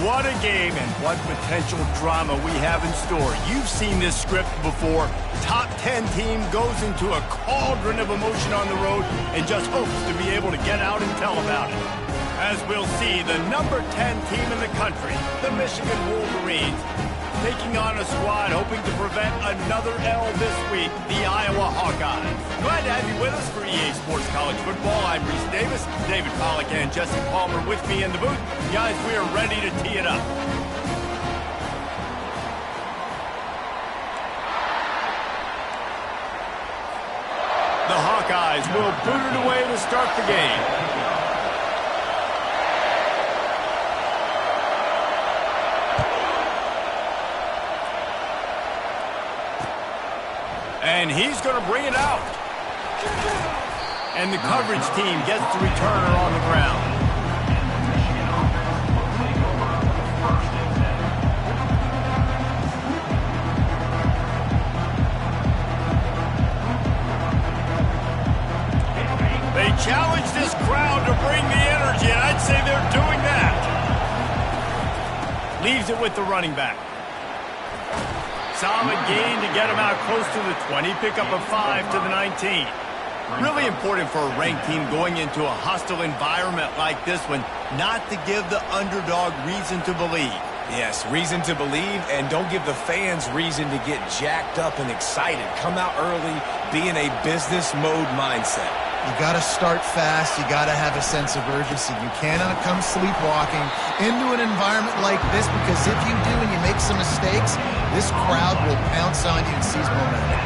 What a game and what potential drama we have in store. You've seen this script before. Top 10 team goes into a cauldron of emotion on the road and just hopes to be able to get out and tell about it. As we'll see, the number 10 team in the country, the Michigan Wolverines, taking on a squad hoping to prevent another L this week, the Iowa Hawkeyes. Glad to have you with us for EA Sports College Football. I'm Reese Davis, David Pollack and Jesse Palmer with me in the booth. Guys, we are ready to tee it up. The Hawkeyes will boot it away to start the game. And he's going to bring it out. And the coverage team gets the returner on the ground. They challenge this crowd to bring the energy, and I'd say they're doing that. Leaves it with the running back. Solid gain to get him out close to the 20. Pick up a 5 to the 19. Really important for a ranked team going into a hostile environment like this one, not to give the underdog reason to believe. Yes, reason to believe, and don't give the fans reason to get jacked up and excited. Come out early, be in a business mode mindset. You got to start fast. You got to have a sense of urgency. You cannot come sleepwalking into an environment like this, because if you do and you make some mistakes, this crowd will pounce on you and seize momentum.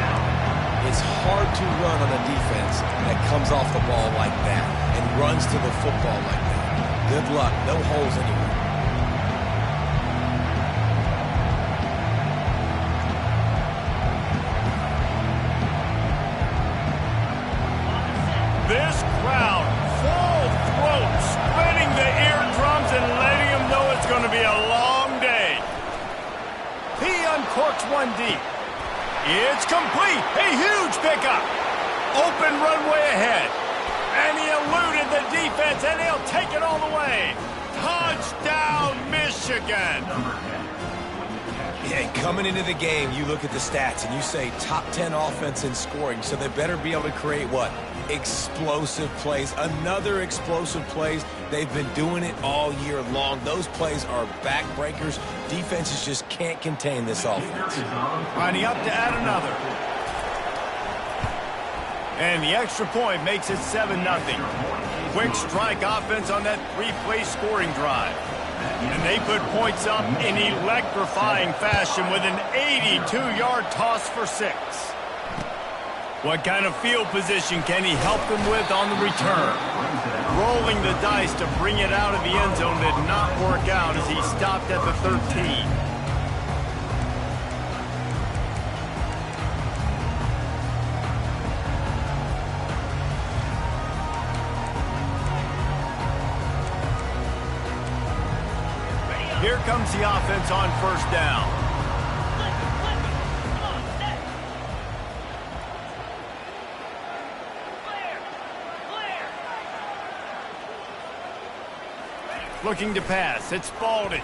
It's hard to run on a defense that comes off the ball like that and runs to the football like that. Good luck. No holes anywhere. This crowd, full throat, splitting the eardrums and letting them know it's going to be a long day. He uncorks one deep. It's complete. A huge pickup. Open runway ahead. And he eluded the defense, and he'll take it all the way. Touchdown, Michigan. Yeah, coming into the game, you look at the stats and you say top 10 offense in scoring, so they better be able to create what? Explosive plays. Another explosive plays. They've been doing it all year long. Those plays are backbreakers. Defenses just can't contain this offense. Lining up to add another. And the extra point makes it 7-0. Quick strike offense on that three-play scoring drive. And they put points up in electrifying fashion with an 82-yard toss for 6. What kind of field position can he help them with on the return? Rolling the dice to bring it out of the end zone did not work out as he stopped at the 13. Here comes the offense on first down. Looking to pass. It's Spalding.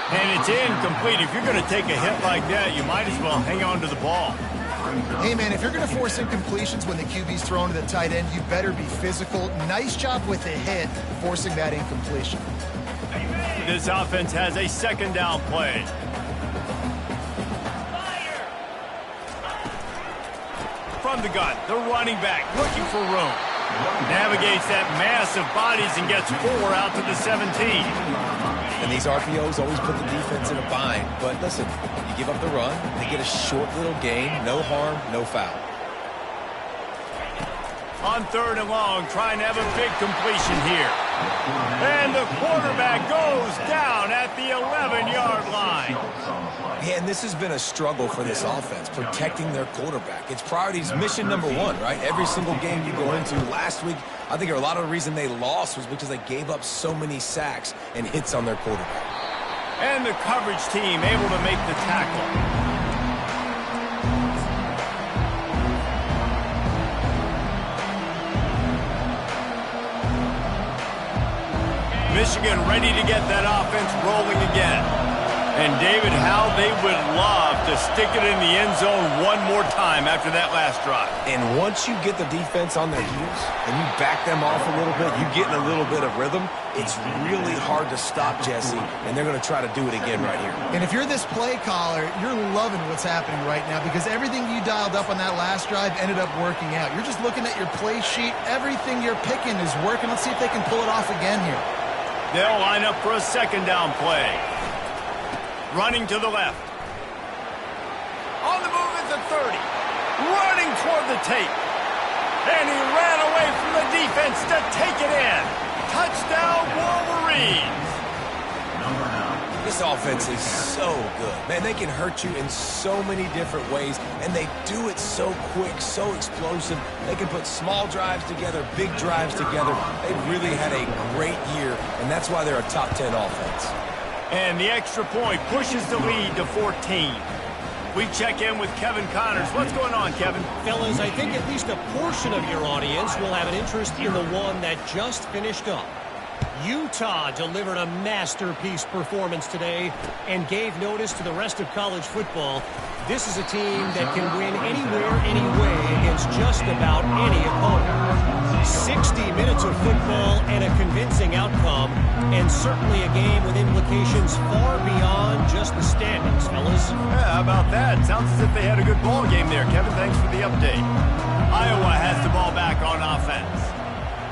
And it's incomplete. If you're going to take a hit like that, you might as well hang on to the ball. Hey, man, if you're going to force incompletions when the QB's thrown to the tight end, you better be physical. Nice job with the hit, forcing that incompletion. This offense has a second down play. From the gun, the running back looking for room. Navigates that mass of bodies and gets 4 out to the 17. And these RPOs always put the defense in a bind. But listen, you give up the run, they get a short little gain, no harm, no foul. On 3rd and long, trying to have a big completion here. And the quarterback goes down at the 11-yard line. Yeah, and this has been a struggle for this offense, protecting their quarterback. It's priorities, mission number 1, right? Every single game you go into. Last week, I think a lot of the reason they lost was because they gave up so many sacks and hits on their quarterback. And the coverage team able to make the tackle. Michigan ready to get that offense rolling again. And, David, how they would love to stick it in the end zone one more time after that last drive. And once you get the defense on their heels and you back them off a little bit, you get in a little bit of rhythm, it's really hard to stop, Jesse, and they're going to try to do it again right here. And if you're this play caller, you're loving what's happening right now because everything you dialed up on that last drive ended up working out. You're just looking at your play sheet. Everything you're picking is working. Let's see if they can pull it off again here. They'll line up for a second down play. Running to the left. On the move at the 30. Running toward the tape. And he ran away from the defense to take it in. Touchdown, Wolverines. This offense is so good. Man, they can hurt you in so many different ways, and they do it so quick, so explosive. They can put small drives together, big drives together. They've really had a great year, and that's why they're a top 10 offense. And the extra point pushes the lead to 14. We check in with Kevin Connors. What's going on, Kevin? Fellas, I think at least a portion of your audience will have an interest in the one that just finished up. Utah delivered a masterpiece performance today and gave notice to the rest of college football. This is a team that can win anywhere, anyway against just about any opponent. 60 minutes of football and a convincing outcome, and certainly a game with implications far beyond just the standings, fellas. Yeah, how about that? Sounds as if they had a good ball game there. Kevin, thanks for the update. Iowa has the ball back on offense.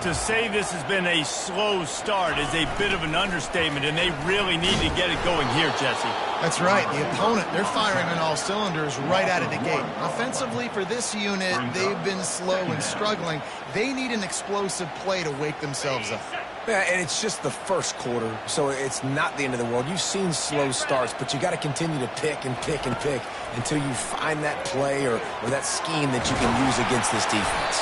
To say this has been a slow start is a bit of an understatement, and they really need to get it going here, Jesse. That's right. The opponent, they're firing on all cylinders right out of the gate. Offensively, for this unit, they've been slow and struggling. They need an explosive play to wake themselves up. Yeah, and it's just the first quarter, so it's not the end of the world. You've seen slow starts, but you got to continue to pick and pick and pick until you find that play or that scheme that you can use against this defense.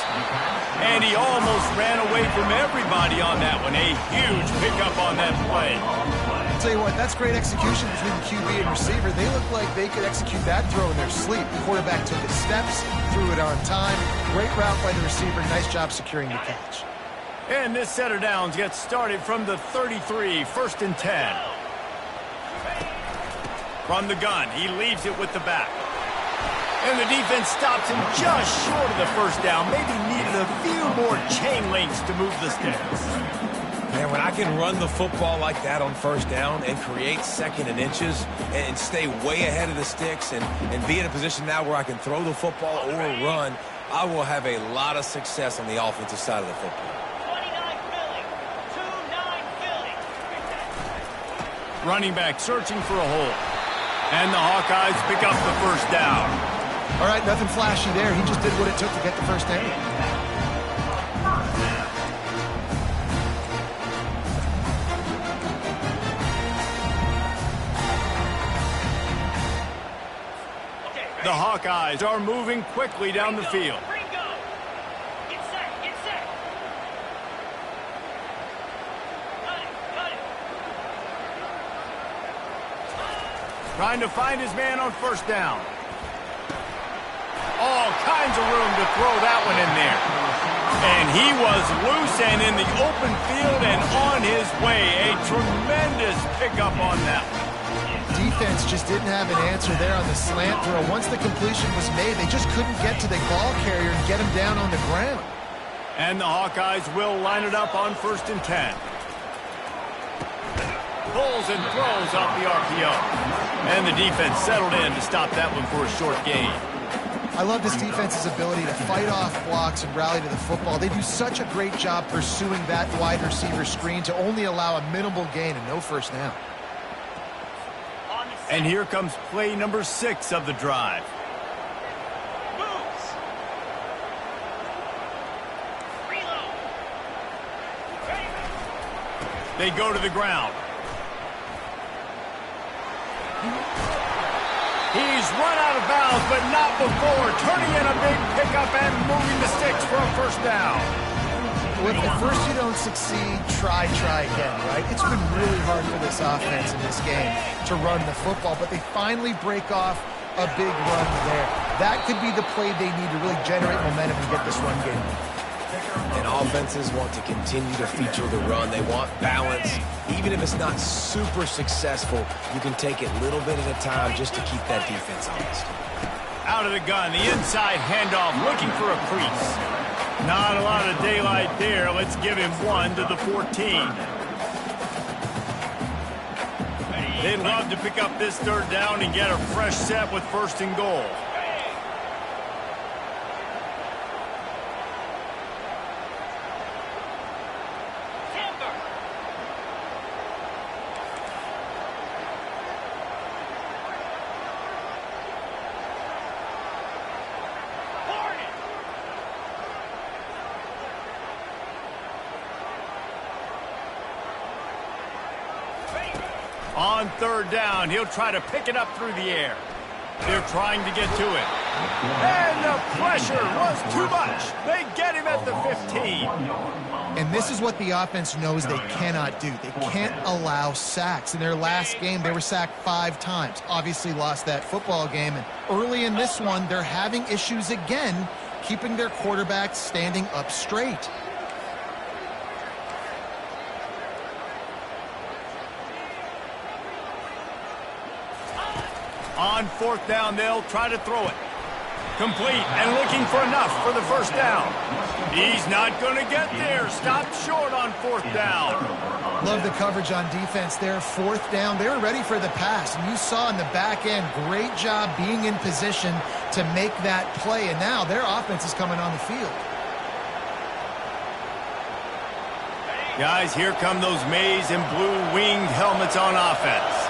And he almost ran away from everybody on that one. A huge pickup on that play. I'll tell you what, that's great execution between the QB and receiver. They look like they could execute that throw in their sleep. The quarterback took his steps, threw it on time. Great route by the receiver. Nice job securing the catch. And this set of downs gets started from the 33, 1st and 10. From the gun, he leaves it with the back. And the defense stops him just short of the first down. Maybe needed a few more chain links to move the sticks. Man, when I can run the football like that on first down and create 2nd and inches and stay way ahead of the sticks and be in a position now where I can throw the football or run, I will have a lot of success on the offensive side of the football. Running back searching for a hole. And the Hawkeyes pick up the first down. All right, nothing flashy there. He just did what it took to get the first down. The Hawkeyes are moving quickly down the field. Trying to find his man on first down. All kinds of room to throw that one in there. And he was loose and in the open field and on his way. A tremendous pickup on that one. Defense just didn't have an answer there on the slant throw. Once the completion was made, they just couldn't get to the ball carrier and get him down on the ground. And the Hawkeyes will line it up on 1st and 10. Pulls and throws off the RPO. And the defense settled in to stop that one for a short gain. I love this defense's ability to fight off blocks and rally to the football. They do such a great job pursuing that wide receiver screen to only allow a minimal gain and no first down. And here comes play number 6 of the drive. They go to the ground. He's run out of bounds, but not before. Turning in a big pickup and moving the sticks for a first down. If at first you don't succeed, try again, right? It's been really hard for this offense in this game to run the football, but they finally break off a big run there. That could be the play they need to really generate momentum and get this run game. And offenses want to continue to feature the run. They want balance. Even if it's not super successful, you can take it little bit at a time just to keep that defense honest. Out of the gun, the inside handoff, looking for a crease. Not a lot of daylight there. Let's give him one to the 14. They'd love to pick up this third down and get a fresh set with 1st and goal. On 3rd down, he'll try to pick it up through the air. They're trying to get to it. And the pressure was too much. They get him at the 15. And this is what the offense knows they cannot do. They can't allow sacks. In their last game, they were sacked 5 times. Obviously lost that football game. And early in this one, they're having issues again, keeping their quarterback standing up straight. On 4th down, they'll try to throw it. Complete and looking for enough for the 1st down. He's not going to get there. Stopped short on 4th down. Love the coverage on defense there. 4th down, they were ready for the pass. And you saw in the back end, great job being in position to make that play. And now their offense is coming on the field. Guys, here come those maize and blue winged helmets on offense.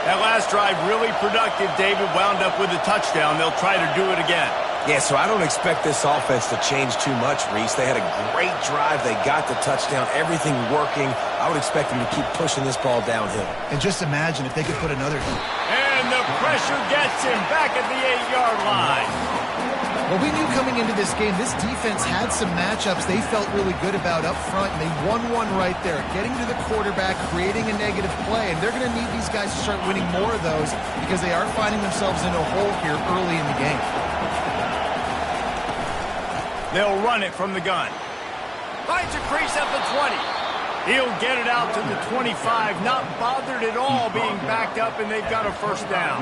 That last drive really productive. David wound up with a touchdown. They'll try to do it again. Yeah, so I don't expect this offense to change too much, Reese. They had a great drive. They got the touchdown. Everything working. I would expect them to keep pushing this ball downhill. And just imagine if they could put another. And the pressure gets him back at the 8-yard line. Well, we knew coming into this game, this defense had some matchups they felt really good about up front, and they won one right there, getting to the quarterback, creating a negative play, and they're going to need these guys to start winning more of those because they are finding themselves in a hole here early in the game. They'll run it from the gun. Finds a crease at the 20. He'll get it out to the 25, not bothered at all being backed up, and they've got a 1st down.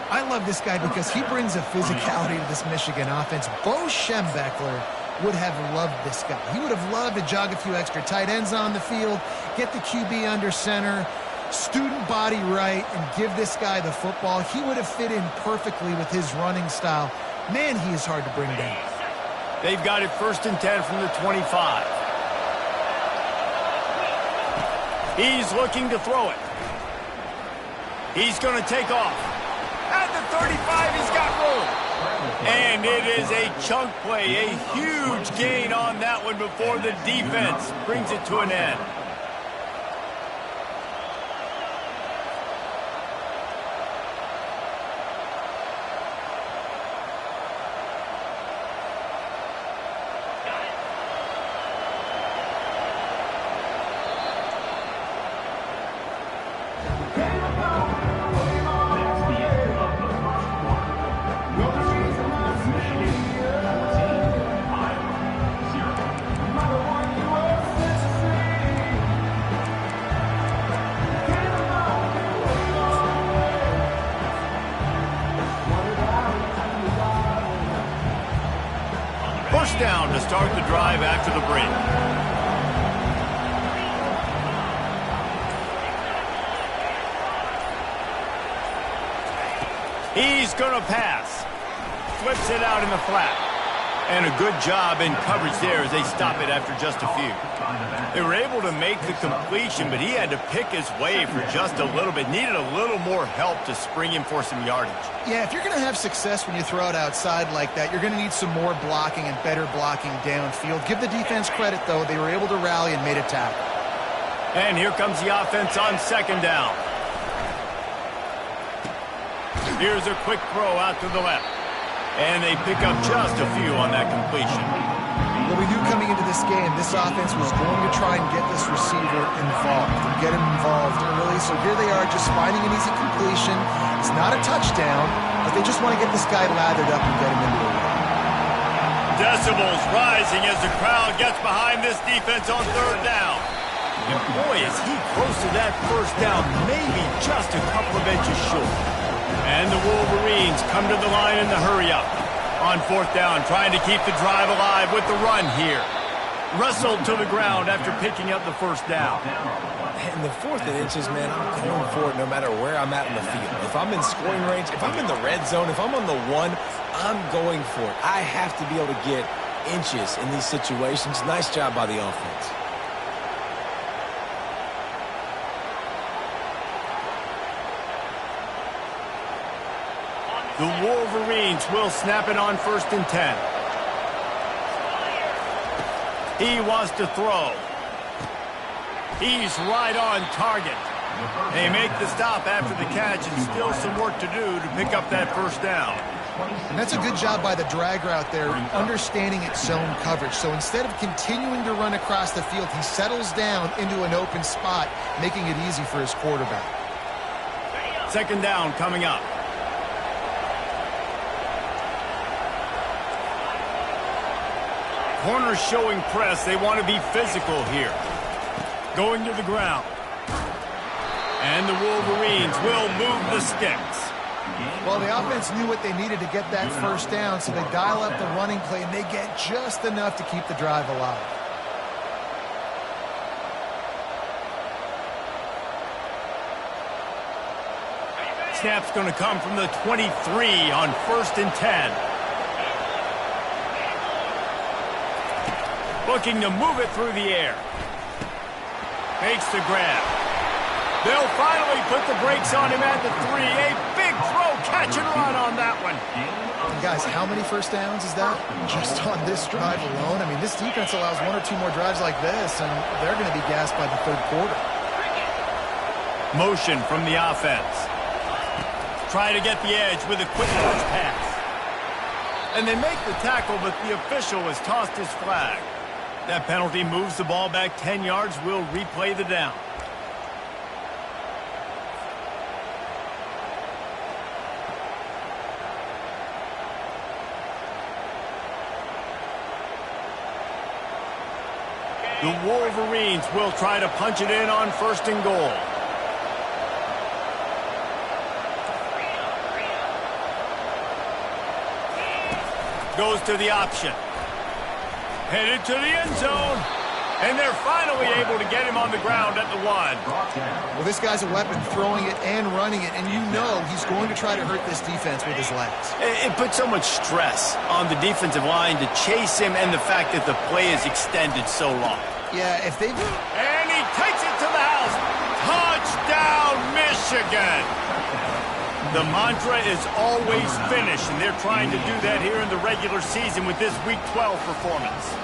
I love this guy because he brings a physicality to this Michigan offense. Bo Schembechler would have loved this guy. He would have loved to jog a few extra tight ends on the field, get the QB under center, student body right, and give this guy the football. He would have fit in perfectly with his running style. Man, he is hard to bring down. They've got it 1st and 10 from the 25. He's looking to throw it. He's going to take off. At the 35, he's got room. And it is a chunk play, a huge gain on that one before the defense brings it to an end. Down to start the drive after the break. He's going to pass. Flips it out in the flat. And a good job in coverage there as they stop it after just a few. They were able to make the completion, but he had to pick his way for just a little bit. Needed a little more help to spring him for some yardage. Yeah, if you're going to have success when you throw it outside like that, you're going to need some more blocking and better blocking downfield. Give the defense credit, though. They were able to rally and made a tackle. And here comes the offense on 2nd down. Here's a quick throw out to the left. And they pick up just a few on that completion. Well, we knew coming into this game, this offense was going to try and get this receiver involved and get him involved early. So here they are just finding an easy completion. It's not a touchdown, but they just want to get this guy lathered up and get him into the run. Decibels rising as the crowd gets behind this defense on third down. And boy, is he close to that first down, maybe just a couple of inches short. And the Wolverines come to the line in the hurry-up. On fourth down, trying to keep the drive alive with the run here. Wrestled to the ground after picking up the first down. In the 4th and inches, man, I'm going for it no matter where I'm at in the field. If I'm in scoring range, if I'm in the red zone, if I'm on the 1, I'm going for it. I have to be able to get inches in these situations. Nice job by the offense. The Wolverines will snap it on 1st and 10. He wants to throw. He's right on target. They make the stop after the catch, and still some work to do to pick up that first down. And that's a good job by the drag route there, understanding its zone coverage. So instead of continuing to run across the field, he settles down into an open spot, making it easy for his quarterback. 2nd down coming up. Corners showing press. They want to be physical here. Going to the ground. And the Wolverines will move the sticks. Well, the offense knew what they needed to get that first down, so they dial up the running play, and they get just enough to keep the drive alive. Snap's going to come from the 23 on 1st and 10. Looking to move it through the air. Makes the grab. They'll finally put the brakes on him at the 3. A big throw, catch and run on that one. And guys, how many first downs is that? Just on this drive alone? I mean, this defense allows 1 or 2 more drives like this, and they're going to be gassed by the 3rd quarter. Motion from the offense. Try to get the edge with a quick touch pass. And they make the tackle, but the official has tossed his flag. That penalty moves the ball back 10 yards. We'll replay the down. The Wolverines will try to punch it in on 1st and goal. Goes to the option. Headed to the end zone. And they're finally able to get him on the ground at the 1. Well, this guy's a weapon, throwing it and running it, and you know he's going to try to hurt this defense with his legs. It puts so much stress on the defensive line to chase him, and the fact that the play is extended so long. Yeah, if they... And he takes it to the house. Touchdown, Michigan! The mantra is always finish, and they're trying to do that here in the regular season with this Week 12 performance.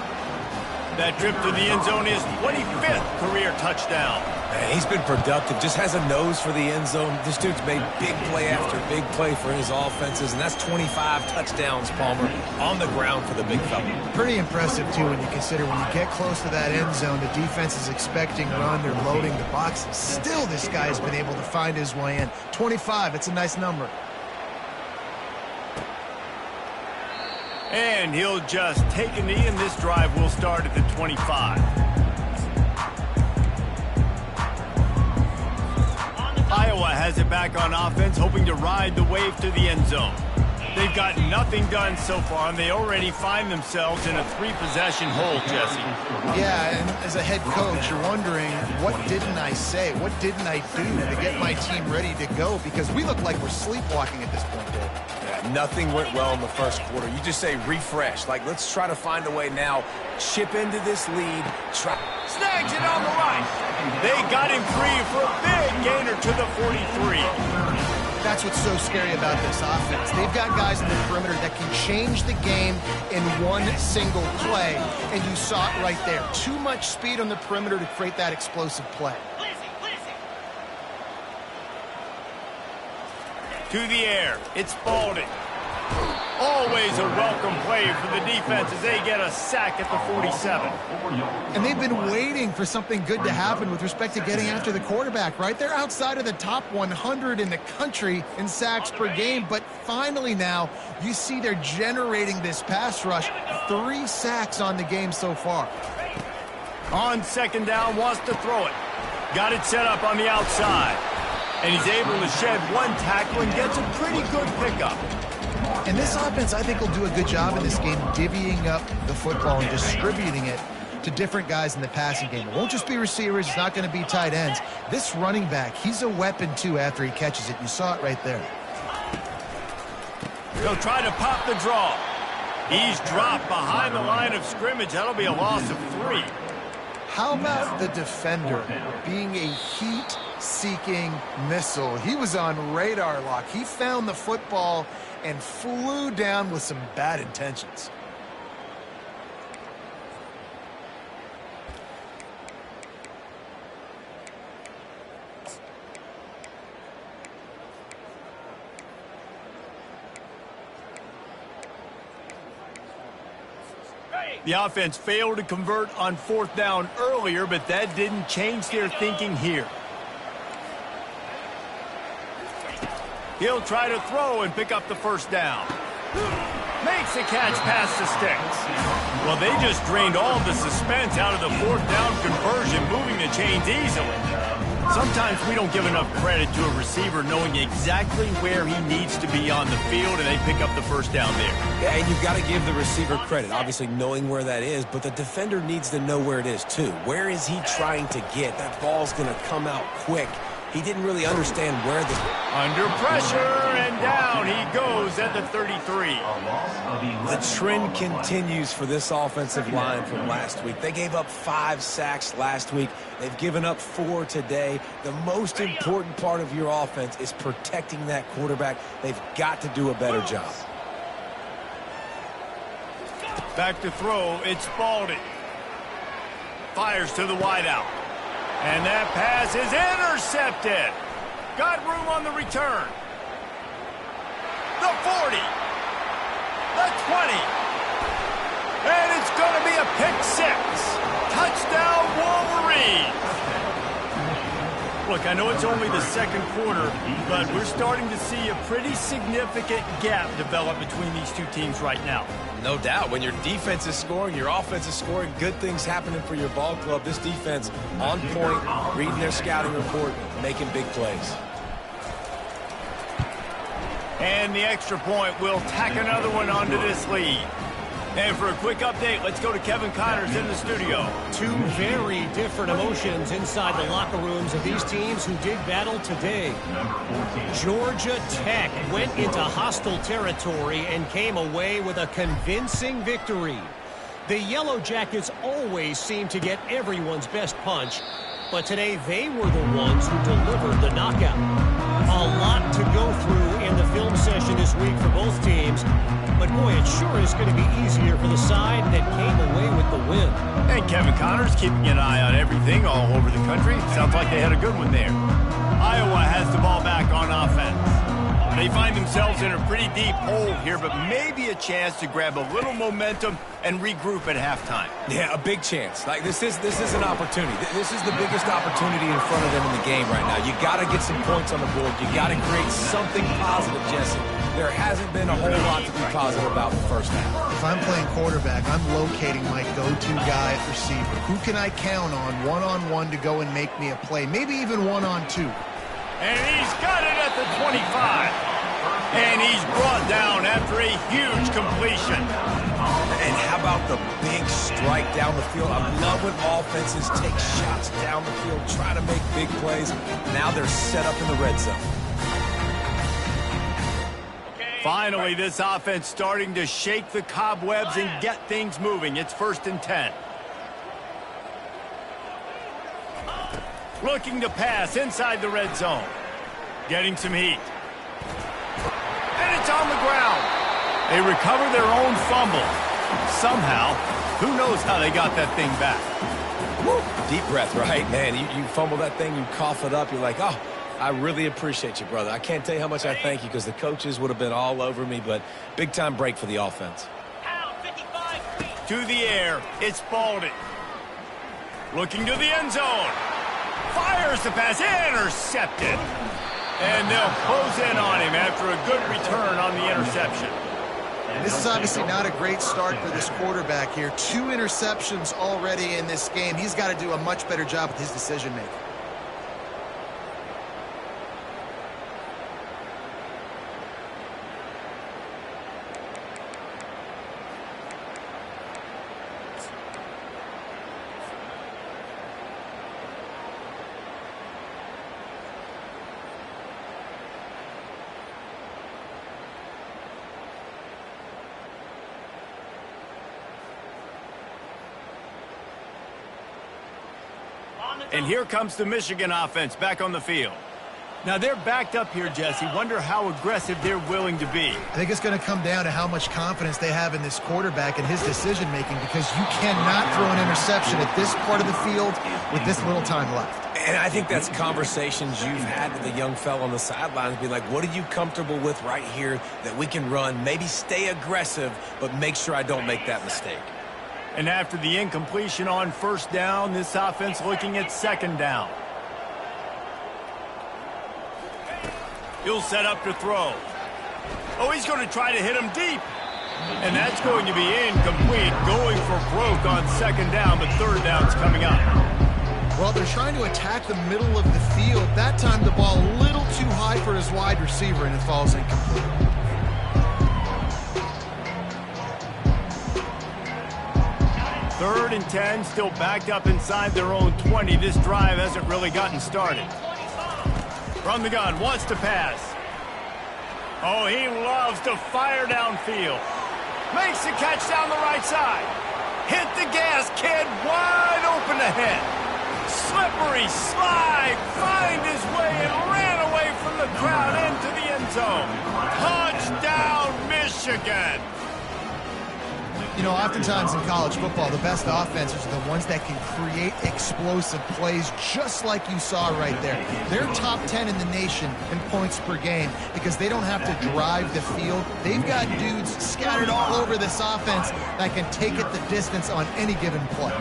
That trip to the end zone is 25th career touchdown. Man, he's been productive, just has a nose for the end zone. This dude's made big play after big play for his offenses, and that's 25 touchdowns, Palmer, on the ground for the big fella. Pretty impressive, too, when you consider when you get close to that end zone, the defense is expecting run, they're loading the boxes. Still, this guy has been able to find his way in. 25, it's a nice number. And he'll just take a knee, and this drive will start at the 25. Iowa has it back on offense, hoping to ride the wave to the end zone. They've got nothing done so far, and they already find themselves in a 3-possession hole, Jesse. Yeah, and as a head coach, you're wondering, what didn't I say? What didn't I do to get my team ready to go? Because we look like we're sleepwalking at this point, Dave. Nothing went well in the first quarter. You just say refresh. Like, let's try to find a way now. Chip into this lead. Snags it on the right. They got him free for a big gainer to the 43. That's what's so scary about this offense. They've got guys in the perimeter that can change the game in one single play, and you saw it right there. Too much speed on the perimeter to create that explosive play. To the air. It's Spalding. Always a welcome play for the defense as they get a sack at the 47. And they've been waiting for something good to happen with respect to getting after the quarterback, right? They're outside of the top 100 in the country in sacks per game, but finally now you see they're generating this pass rush. 3 sacks on the game so far. On second down, wants to throw it. Got it set up on the outside. And he's able to shed 1 tackle and gets a pretty good pickup. And this offense, I think, will do a good job in this game divvying up the football and distributing it to different guys in the passing game. It won't just be receivers. It's not going to be tight ends. This running back, he's a weapon, too, after he catches it. You saw it right there. He'll try to pop the draw. He's dropped behind the line of scrimmage. That'll be a loss of 3. How about the defender being a heat-seeking missile? He was on radar lock. He found the football and flew down with some bad intentions. The offense failed to convert on 4th down earlier, but that didn't change their thinking here. He'll try to throw and pick up the 1st down. Makes the catch past the sticks. Well, they just drained all the suspense out of the 4th down conversion, moving the chains easily. Sometimes we don't give enough credit to a receiver knowing exactly where he needs to be on the field, and they pick up the 1st down there. Yeah, and you've got to give the receiver credit, obviously knowing where that is, but the defender needs to know where it is too. Where is he trying to get? That ball's going to come out quick. He didn't really understand where the... Under pressure, and down he goes at the 33. The trend continues for this offensive line from last week. They gave up 5 sacks last week. They've given up 4 today. The most important part of your offense is protecting that quarterback. They've got to do a better job. Back to throw, it's Spalding. Fires to the wideout. And that pass is intercepted. Got room on the return. The 40. The 20. And it's going to be a pick 6. Touchdown, Wolverines. Look, I know it's only the 2nd quarter, but we're starting to see a pretty significant gap develop between these two teams right now. No doubt. When your defense is scoring, your offense is scoring, good things happening for your ball club. This defense on point, reading their scouting report, making big plays. And the extra point will tack another one onto this lead. And for a quick update, let's go to Kevin Connors in the studio. 2 very different emotions inside the locker rooms of these teams who did battle today. Georgia Tech went into hostile territory and came away with a convincing victory. The Yellow Jackets always seem to get everyone's best punch, but today they were the ones who delivered the knockout. A lot to go through in the film session this week for both teams, but boy, it sure is going to be easier for the side that came away with the win. And Kevin Connors keeping an eye on everything all over the country. Sounds like they had a good one there. Iowa has the ball back on offense. They find themselves in a pretty deep hole here, but maybe a chance to grab a little momentum and regroup at halftime. Yeah, a big chance. Like this is an opportunity. This is the biggest opportunity in front of them in the game right now. You got to get some points on the board. You got to create something positive, Jesse. There hasn't been a whole lot to be positive about the first half. If I'm playing quarterback, I'm locating my go-to guy at receiver. Who can I count on one-on-one to go and make me a play? Maybe even one-on-two. And he's got it at the 25. And he's brought down after a huge completion. And how about the big strike down the field? I love when offenses take shots down the field, try to make big plays. Now they're set up in the red zone. Finally, this offense starting to shake the cobwebs and get things moving. It's 1st and 10. Looking to pass inside the red zone. Getting some heat. And it's on the ground. They recover their own fumble. Somehow, who knows how they got that thing back. Woo. Deep breath, right? Man, you fumble that thing, you cough it up, you're like, oh, I really appreciate you, brother. I can't tell you how much I thank you because the coaches would have been all over me, but big-time break for the offense. To the air. It's Baldwin. Looking to the end zone. Fires the pass. Intercepted. And they'll close in on him after a good return on the interception. This is obviously not a great start for this quarterback here. 2 interceptions already in this game. He's got to do a much better job with his decision-making. And here comes the Michigan offense back on the field. Now they're backed up here, Jesse. Wonder how aggressive they're willing to be. I think it's going to come down to how much confidence they have in this quarterback and his decision-making, because you cannot throw an interception at this part of the field with this little time left. And I think that's conversations you've had with the young fella on the sidelines. Be like, what are you comfortable with right here that we can run? Maybe stay aggressive, but make sure I don't make that mistake. And after the incompletion on first down, this offense looking at second down. He'll set up to throw. Oh, he's going to try to hit him deep. And that's going to be incomplete, going for broke on second down, but third down's coming up. Well, they're trying to attack the middle of the field. That time the ball a little too high for his wide receiver, and it falls incomplete. Third and 10, still backed up inside their own 20. This drive hasn't really gotten started. From the gun, wants to pass. Oh, he loves to fire downfield. Makes the catch down the right side. Hit the gas, kid, wide open ahead. Slippery slide, find his way and ran away from the crowd into the end zone. Touchdown, Michigan. You know, oftentimes in college football, the best offenses are the ones that can create explosive plays, just like you saw right there. They're top 10 in the nation in points per game because they don't have to drive the field. They've got dudes scattered all over this offense that can take it the distance on any given play.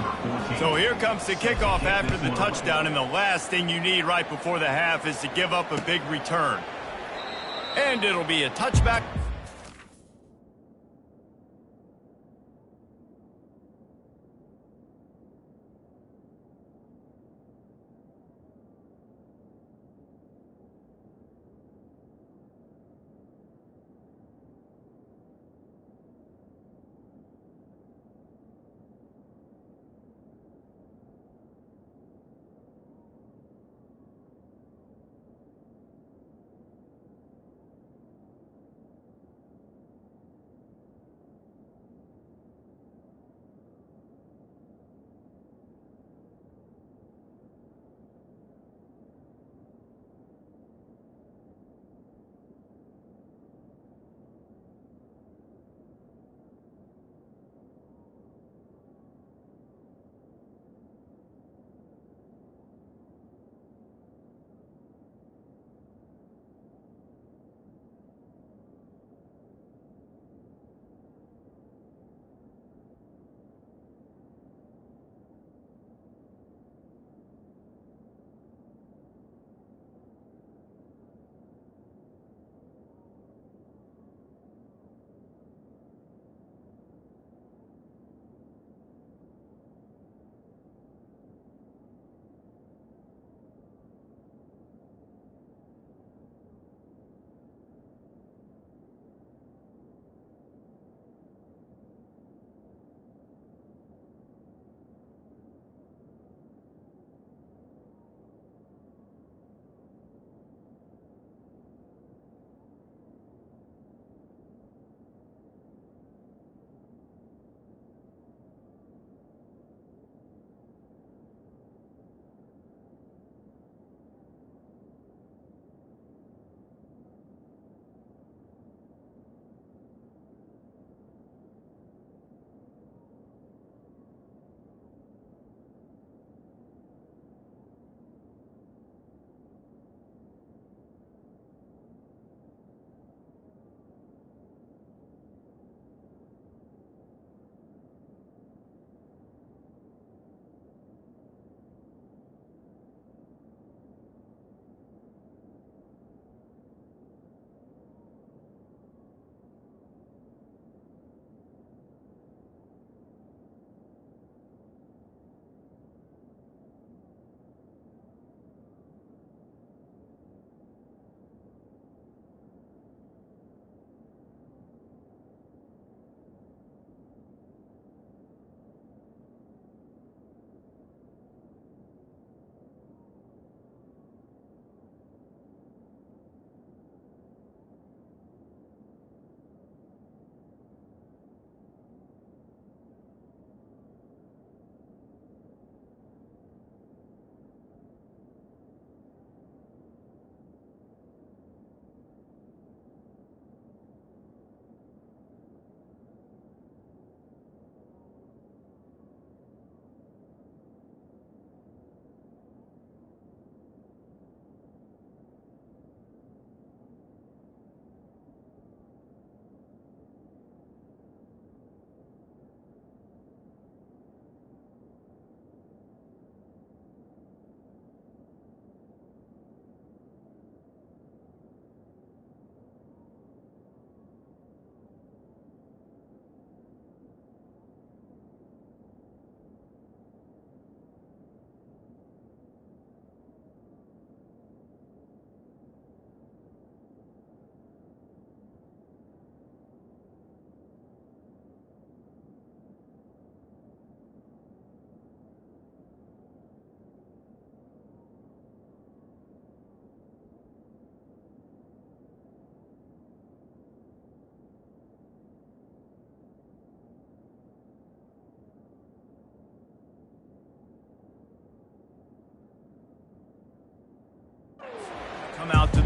So here comes the kickoff after the touchdown, and the last thing you need right before the half is to give up a big return. And it'll be a touchback.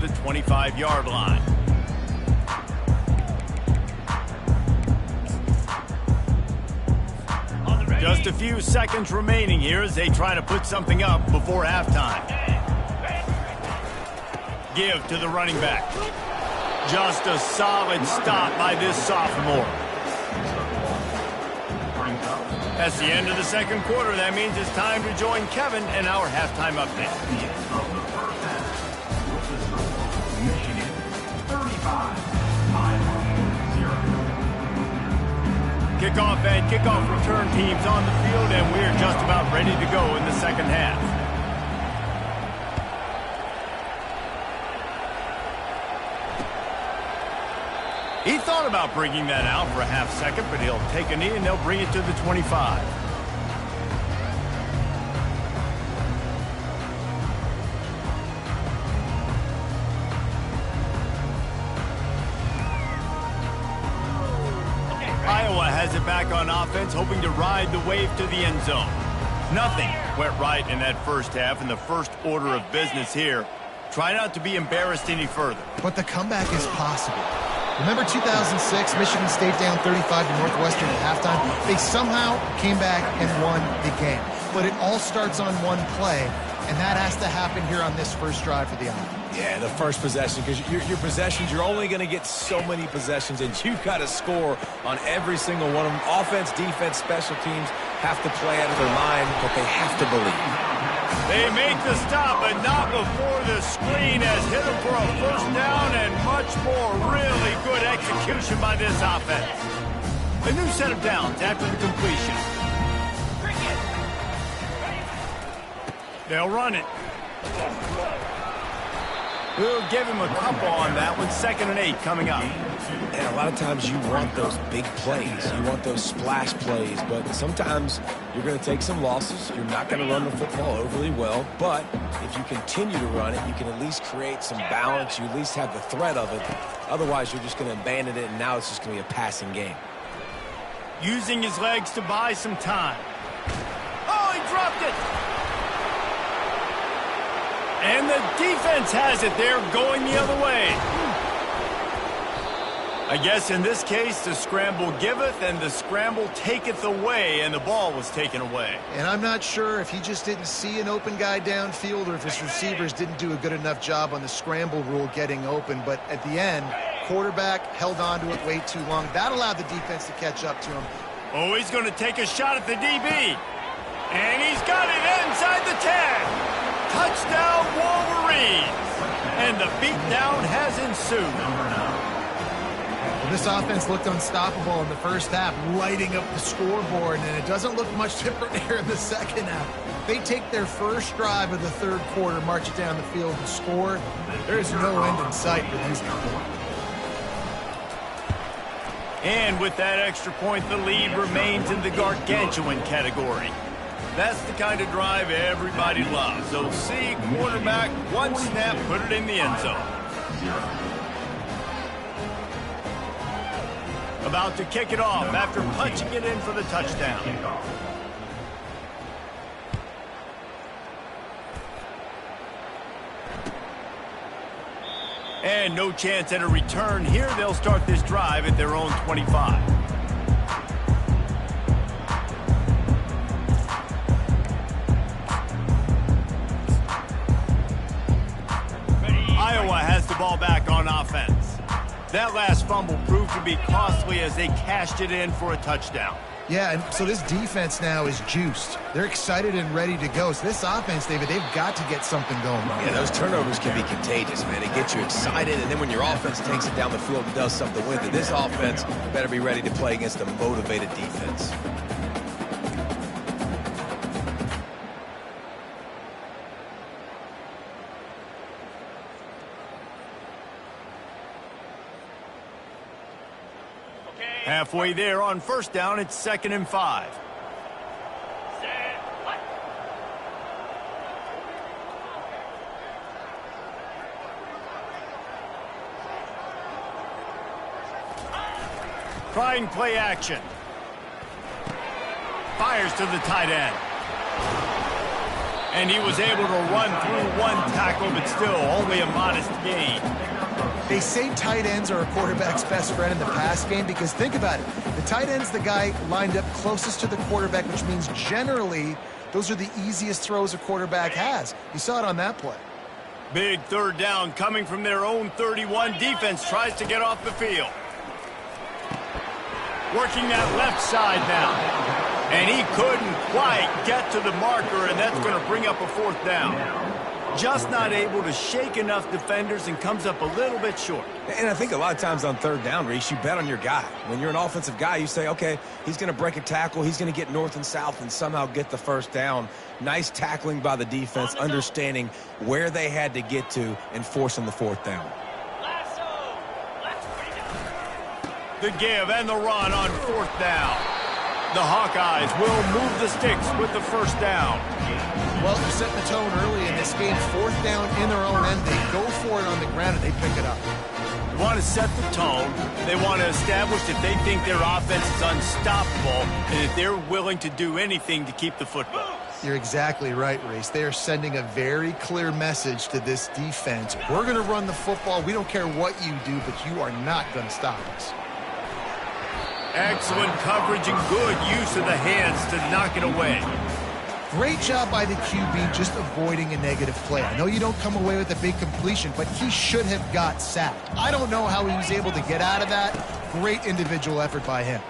the 25-yard line. Just a few seconds remaining here as they try to put something up before halftime. Give to the running back. Just a solid stop by this sophomore. That's the end of the second quarter. That means it's time to join Kevin in our halftime update. Kickoff and kickoff return teams on the field, and we're just about ready to go in the second half. He thought about bringing that out for a half second, but he'll take a knee and they'll bring it to the 25. Iowa has it back on offense, hoping to ride the wave to the end zone. Nothing went right in that first half, and the first order of business here. Try not to be embarrassed any further. But the comeback is possible. Remember 2006, Michigan State down 35 to Northwestern at halftime? They somehow came back and won the game. But it all starts on one play, and that has to happen here on this first drive for the offense. Yeah, the first possession, because your possessions, you're only going to get so many possessions, and you've got to score on every single one of them. Offense, defense, special teams have to play out of their mind, but they have to believe. They make the stop, but not before the screen has hit them for a first down and much more. Really good execution by this offense. A new set of downs after the completion. They'll run it. We'll give him a couple on that one. 2nd and 8 coming up. And a lot of times you want those big plays. You want those splash plays. But sometimes you're going to take some losses. You're not going to run the football overly well. But if you continue to run it, you can at least create some balance. You at least have the threat of it. Otherwise, you're just going to abandon it, and now it's just going to be a passing game. Using his legs to buy some time. Oh, he dropped it! And the defense has it. They're going the other way. I guess in this case, the scramble giveth and the scramble taketh away, and the ball was taken away. And I'm not sure if he just didn't see an open guy downfield or if his receivers didn't do a good enough job on the scramble rule getting open. But at the end, quarterback held on to it way too long. That allowed the defense to catch up to him. Oh, he's going to take a shot at the DB. And he's got it inside the 10. Touchdown, Wolverines! And the beatdown has ensued. Well, this offense looked unstoppable in the first half, lighting up the scoreboard, and it doesn't look much different here in the second half. They take their first drive of the third quarter, march it down the field, and score. There is no end in sight for these guys. And with that extra point, the lead remains in the gargantuan category. That's the kind of drive everybody loves. So see, quarterback, one snap, put it in the end zone. About to kick it off after punching it in for the touchdown. And no chance at a return here. They'll start this drive at their own 25. Iowa has the ball back on offense. That last fumble proved to be costly as they cashed it in for a touchdown. Yeah, and so this defense now is juiced. They're excited and ready to go. So this offense, David, they've got to get something going. Yeah, those turnovers can be contagious, man. They get you excited, and then when your offense takes it down the field and does something with it, this offense better be ready to play against a motivated defense. Halfway there on first down, it's 2nd and 5. Trying play action. Fires to the tight end. And he was able to run through one tackle, but still only a modest gain. They say tight ends are a quarterback's best friend in the pass game because think about it. The tight end's the guy lined up closest to the quarterback, which means generally those are the easiest throws a quarterback has. You saw it on that play. Big third down coming from their own 31. Defense tries to get off the field. Working that left side now. And he couldn't quite get to the marker, and that's going to bring up a fourth down. Just not able to shake enough defenders and comes up a little bit short. And I think a lot of times on third down, Reese, you bet on your guy. When you're an offensive guy, you say, okay, he's going to break a tackle, he's going to get north and south and somehow get the first down. Nice tackling by the defense, understanding where they had to get to and forcing the fourth down. The give and the run on fourth down. The Hawkeyes will move the sticks with the first down. Well, they're setting the tone early in this game. Fourth down in their own end. They go for it on the ground and they pick it up. They want to set the tone. They want to establish that they think their offense is unstoppable and that they're willing to do anything to keep the football. You're exactly right, Reese. They are sending a very clear message to this defense. We're going to run the football. We don't care what you do, but you are not going to stop us. Excellent coverage and good use of the hands to knock it away. Great job by the QB just avoiding a negative play. I know you don't come away with a big completion, but he should have got sacked. I don't know how he was able to get out of that. Great individual effort by him.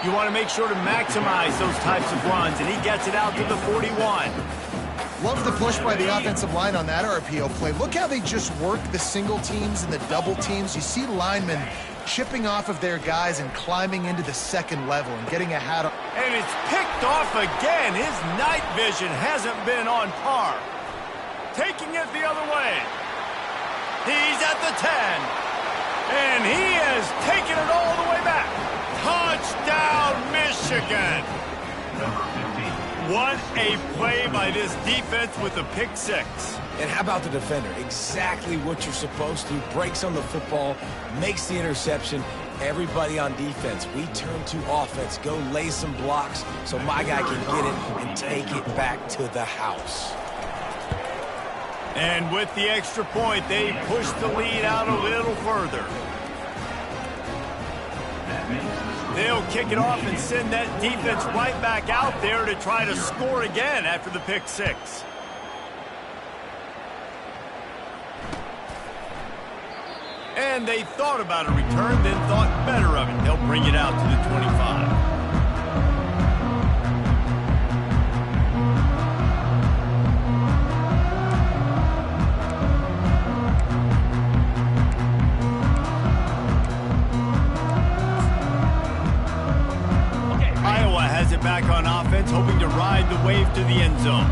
You want to make sure to maximize those types of runs, and he gets it out to the 41. Love the push by the offensive line on that RPO play. Look how they just work the single teams and the double teams. You see linemen chipping off of their guys and climbing into the second level and getting a hat on. And it's picked off again. His night vision hasn't been on par. Taking it the other way. He's at the 10. And he has taken it all the way back. Touchdown, Michigan. What a play by this defense with a pick six. And how about the defender? Exactly what you're supposed to. Breaks on the football, makes the interception. Everybody on defense, we turn to offense. Go lay some blocks so my guy can get it and take it back to the house. And with the extra point, they push the lead out a little further. They'll kick it off and send that defense right back out there to try to score again after the pick six. And they thought about a return, then thought better of it. They'll bring it out to the 25. Back on offense, hoping to ride the wave to the end zone.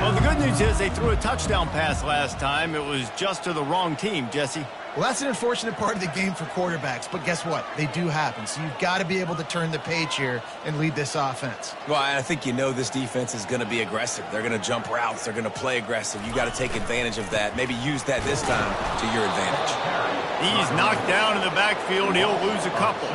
Well, the good news is they threw a touchdown pass last time. It was just to the wrong team, Jesse. Well, that's an unfortunate part of the game for quarterbacks, but guess what? They do happen, so you've got to be able to turn the page here and lead this offense. Well, I think you know this defense is going to be aggressive. They're going to jump routes. They're going to play aggressive. You got to take advantage of that. Maybe use that this time to your advantage. He's knocked down in the backfield. He'll lose a couple.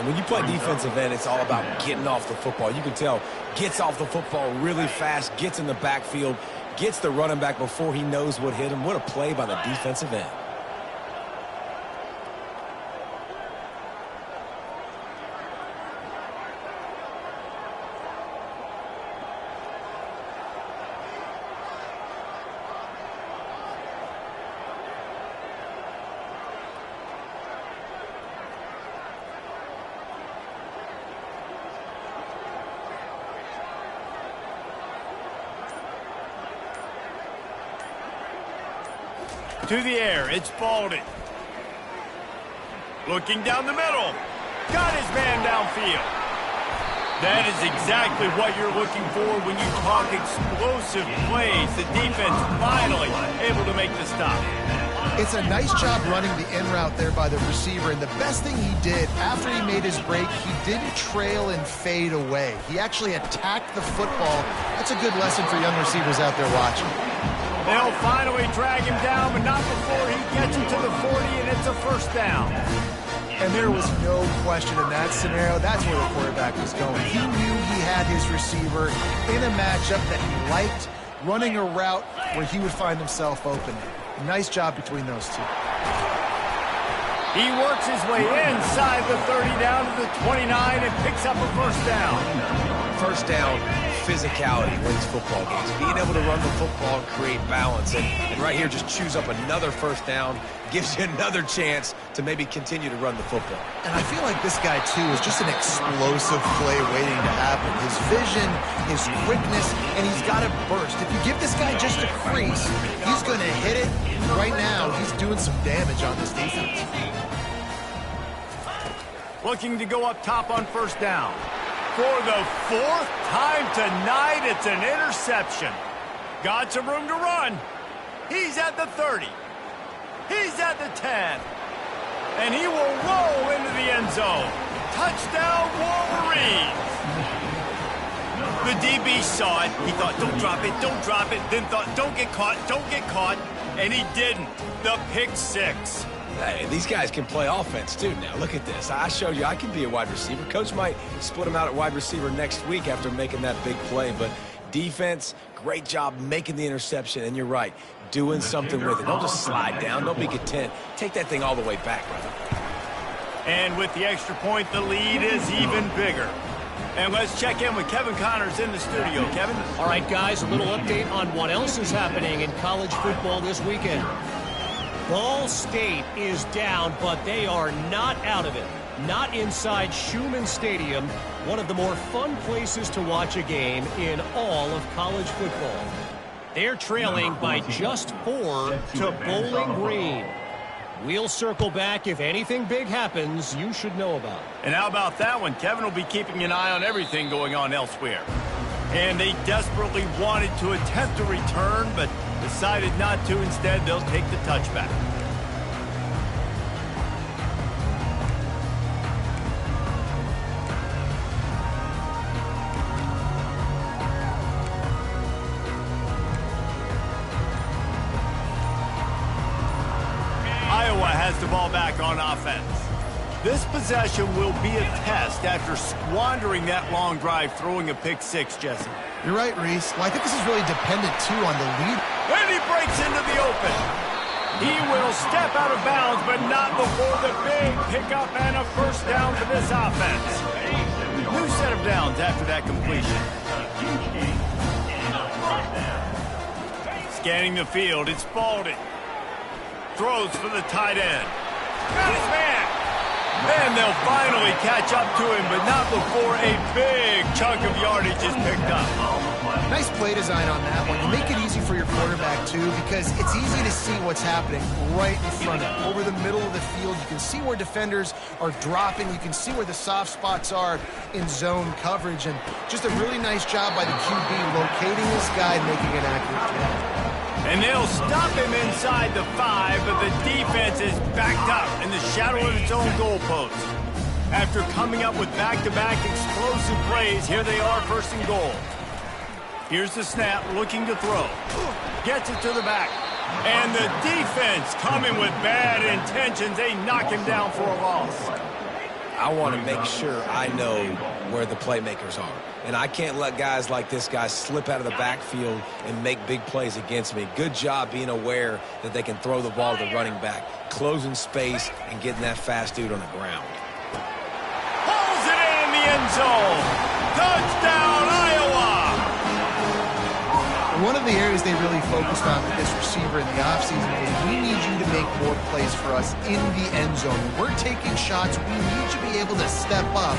And when you play defensive end, it's all about getting off the football. You can tell, gets off the football really fast, gets in the backfield, gets the running back before he knows what hit him. What a play by the defensive end. To the air, it's Baldy. Looking down the middle. Got his man downfield. That is exactly what you're looking for when you talk explosive plays. The defense finally able to make the stop. It's a nice job running the in route there by the receiver, and the best thing he did after he made his break, he didn't trail and fade away. He actually attacked the football. That's a good lesson for young receivers out there watching. They'll finally drag him down, but not before he gets him to the 40, and it's a first down. And there was no question in that scenario. That's where the quarterback was going. He knew he had his receiver in a matchup that he liked, running a route where he would find himself open. Nice job between those two. He works his way inside the 30 down to the 29 and picks up a first down. First down, physicality wins football games. Being able to run the football and create balance. And right here, just choose up another first down, gives you another chance to maybe continue to run the football. And I feel like this guy, too, is just an explosive play waiting to happen. His vision, his quickness, and he's got a burst. If you give this guy just a crease, he's going to hit it. Right now, he's doing some damage on this defense. Looking to go up top on first down. For the fourth time tonight, it's an interception. Got some room to run. He's at the 30. He's at the 10. And he will roll into the end zone. Touchdown, Wolverines. The DB saw it. He thought, don't drop it, don't drop it. Then thought, don't get caught, don't get caught. And he didn't. The pick six. Hey, these guys can play offense, too, now. Look at this. I showed you I can be a wide receiver. Coach might split him out at wide receiver next week after making that big play. But defense, great job making the interception. And you're right, doing something with it. Don't just slide down. Don't be content. Take that thing all the way back, brother. And with the extra point, the lead is even bigger. And let's check in with Kevin Connors in the studio. Kevin? All right, guys, a little update on what else is happening in college football this weekend. Ball State is down, but they are not out of it. Not inside Schumann Stadium, one of the more fun places to watch a game in all of college football. They're trailing by just 4 to Bowling Green. We'll circle back if anything big happens you should know about. And how about that one? Kevin will be keeping an eye on everything going on elsewhere. And they desperately wanted to attempt a return, but decided not to. Instead, they'll take the touchback. Iowa has the ball back on offense. This possession will be a test after squandering that long drive throwing a pick six, Jesse. You're right, Reese. Well, I think this is really dependent, too, on the lead. And he breaks into the open. He will step out of bounds, but not before the big pickup and a first down for this offense. New set of downs after that completion. Scanning the field, it's Spalding. Throws for the tight end. Got his man. Then they'll finally catch up to him, but not before a big chunk of yardage is picked up. Nice play design on that one. You make it easy for your quarterback, too, because it's easy to see what's happening right in front of him. Over the middle of the field, you can see where defenders are dropping. You can see where the soft spots are in zone coverage. And just a really nice job by the QB locating this guy and making an accurate throw. And they'll stop him inside the 5, but the defense is backed up in the shadow of its own goalpost. After coming up with back-to-back explosive plays, here they are, first and goal. Here's the snap, looking to throw. Gets it to the back. And the defense coming with bad intentions. They knock him down for a loss. I want to make sure I know where the playmakers are. And I can't let guys like this guy slip out of the backfield and make big plays against me. Good job being aware that they can throw the ball to the running back, closing space and getting that fast dude on the ground. Pulls it in the end zone. Touchdown, Iowa! One of the areas they really focused on with this receiver in the offseason is we need you to make more plays for us in the end zone. When we're taking shots, we need you to be able to step up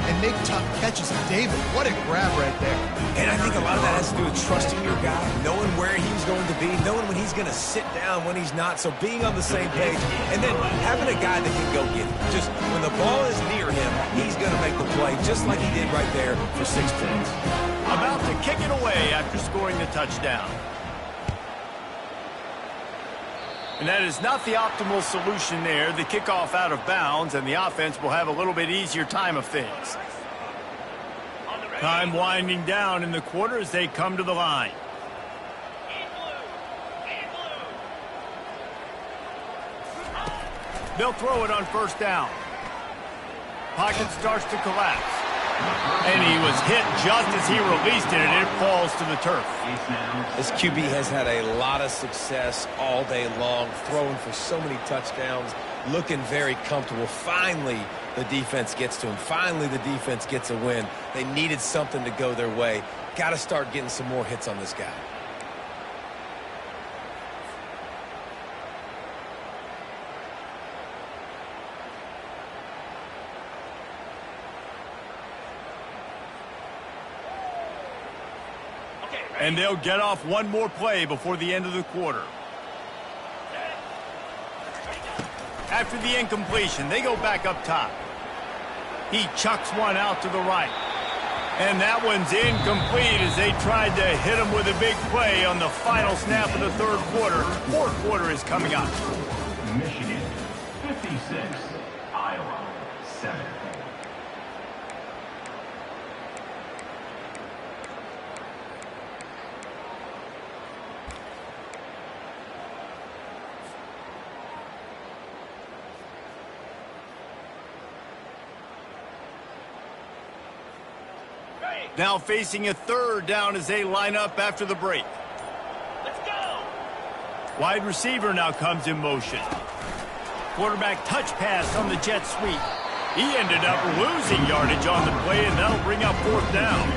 and make tough catches. David, what a grab right there. And I think a lot of that has to do with trusting your guy, knowing where he's going to be, knowing when he's going to sit down, when he's not. So being on the same page, and then having a guy that can go get it. Just when the ball is near him, he's going to make the play, just like he did right there for 6 points. About to kick it away after scoring the touchdown. And that is not the optimal solution there. The kickoff out of bounds, and the offense will have a little bit easier time of things. Time winding down in the quarter as they come to the line. They'll throw it on first down. Pocket starts to collapse. And he was hit just as he released it, and it falls to the turf. This QB has had a lot of success all day long, throwing for so many touchdowns, looking very comfortable. Finally, the defense gets to him. Finally, the defense gets a win. They needed something to go their way. Got to start getting some more hits on this guy. And they'll get off one more play before the end of the quarter. After the incompletion, they go back up top. He chucks one out to the right. And that one's incomplete as they tried to hit him with a big play on the final snap of the third quarter. Fourth quarter is coming up. Michigan, 56. Iowa, 7. Now facing a third down as they line up after the break. Let's go! Wide receiver now comes in motion. Quarterback touch pass on the jet sweep. He ended up losing yardage on the play, and that'll bring up fourth down.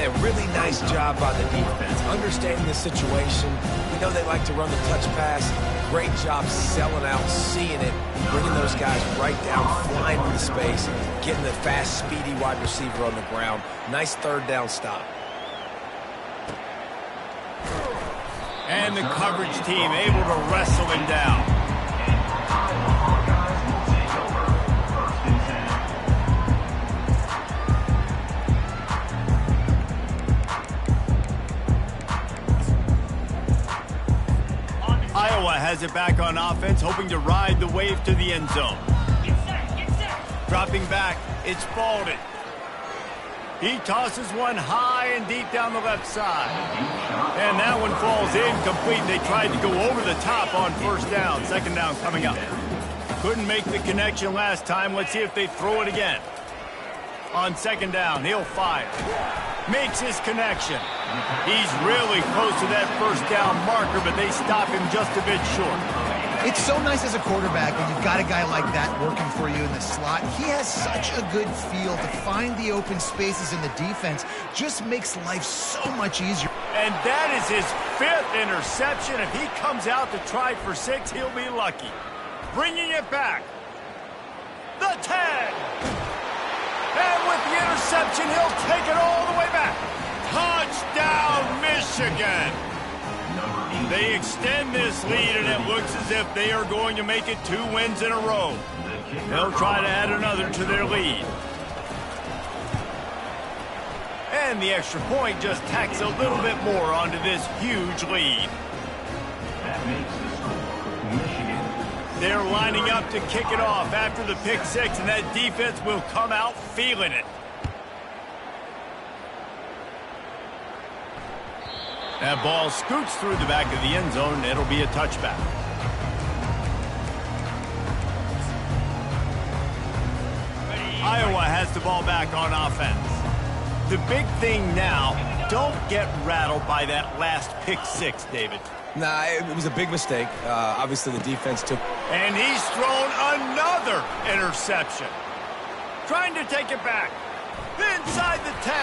A really nice job by the defense, understanding the situation. We know they like to run the touch pass. Great job selling out, seeing it, bringing those guys right down, flying into space, getting the fast, speedy wide receiver on the ground. Nice third down stop. And the coverage team able to wrestle him down. Iowa has it back on offense, hoping to ride the wave to the end zone. Get set! Dropping back, it's Baldwin. He tosses one high and deep down the left side. And that one falls incomplete. They tried to go over the top on first down. Second down coming up. Couldn't make the connection last time. Let's see if they throw it again. On second down, he'll fire. Makes his connection. He's really close to that first down marker, but they stop him just a bit short. It's so nice as a quarterback when you've got a guy like that working for you in the slot. He has such a good feel to find the open spaces in the defense. Just makes life so much easier. And that is his 5th interception. If he comes out to try for 6, he'll be lucky. Bringing it back. The 10. And with the interception, he'll take it all the way back. Touchdown, Michigan. They extend this lead, and it looks as if they are going to make it 2 wins in a row. They'll try to add another to their lead. And the extra point just tacks a little bit more onto this huge lead. That makes the score Michigan. They're lining up to kick it off after the pick 6, and that defense will come out feeling it. That ball scoots through the back of the end zone. It'll be a touchback. Iowa has the ball back on offense. The big thing now, don't get rattled by that last pick 6, David. Nah, it was a big mistake. Obviously, the defense took... And he's thrown another interception. Trying to take it back. Inside the 10.